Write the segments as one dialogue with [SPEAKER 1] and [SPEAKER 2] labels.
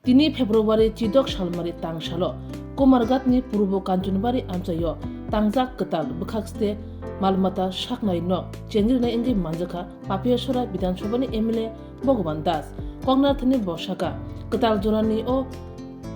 [SPEAKER 1] 3 February Chidok Shalmari Tangsalo Komargatni Purbo Kanchunbari Amchayo Tangjak Ketal Bukhakste Malmata Shaknai Nok Chenjirna Engi Manjaka Papiashora Bidanshobani Emile Bhagwan Das Kognathani Boshaka Ketal Jorani O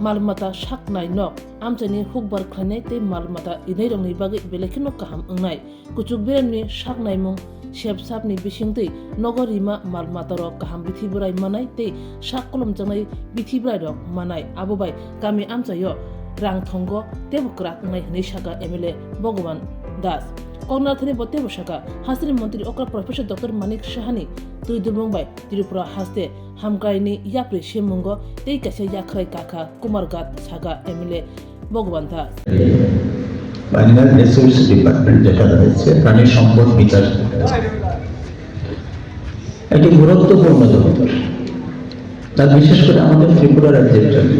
[SPEAKER 1] Malmata Shaknai Nok Amchani Hukbar Khlane te Malmata Ineirongni Bagi Belekino Kaham Ungnai Kuchuk Biremni Shaknai Mung Shepsapni Bishingte Nogorima Malmataro Kaham Bithiburai Manai te Shakolom Jangai Bithiburai Rok Manai Abubai Kami Amchayo Rang Thongo Tebukrak Ngai Nishaka Emile Bhagwan Das Kognathani Bote Boshaka Hasri Montri Okra Professor Dr. Manik Shahani Tuidulmungbai Tirupura Haste Hamkaini Yapri Shemungo Tei Kase Yakrai Kaka Kumargat Saga Emile Bhagwan Das
[SPEAKER 2] minor resource department যেটা রয়েছে প্রাণী সম্পদ বিকাশ একটি গুরুত্বপূর্ণ দপ্তর তার বিশেষ করে আমাদের ত্রিপুরা রাজ্যের জন্য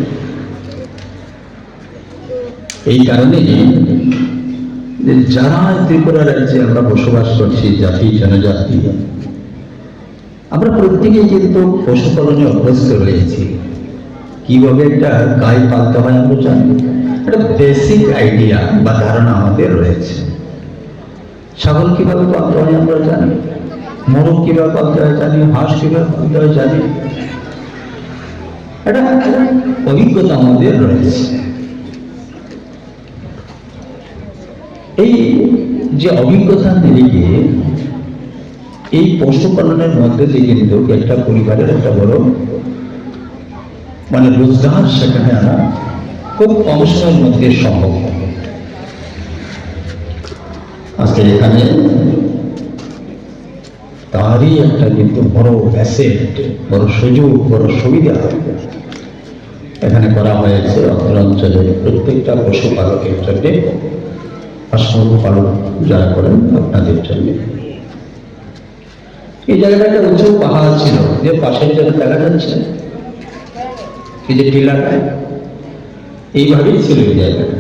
[SPEAKER 2] এই কারণে যারা ত্রিপুরা রাজ্যে আমরা বসবাস করছি জাতি জনজাতি আমরা প্রত্যেকে কিন্তু পশুপালনে অভ্যস্ত রয়েছি কিভাবে একটা গাই পালতে হয় আমরা জানি একটা বেসিক আইডিয়া বা ধারণা আমাদের রয়েছে ছাগল কিভাবে পালতে হয় আমরা জানি মোরগ কিভাবে পালতে হয় জানি হাঁস কিভাবে পালতে হয় জানি একটা অভিজ্ঞতা আমাদের রয়েছে এই যে অভিজ্ঞতা নিয়ে এই পশুপালনের মধ্যে দিয়ে কিন্তু একটা পরিবারের একটা বড় মানে রোজগার সেখানে আনা খুব কম সময়ের মধ্যে সম্ভব আজকে এখানে তারই একটা কিন্তু বড় অ্যাসেট বড় সুযোগ বড় সুবিধা এখানে করা হয়েছে অঞ্চলের প্রত্যেকটা পশুপালকের জন্য হাঁস পালন যারা করেন আপনাদের জন্য এই জায়গাটা একটা উঁচু পাহাড় ছিল যে পাশের জন্য দেখা যাচ্ছে এই যে টিলাটা এইভাবেই ছিল এই জায়গাটা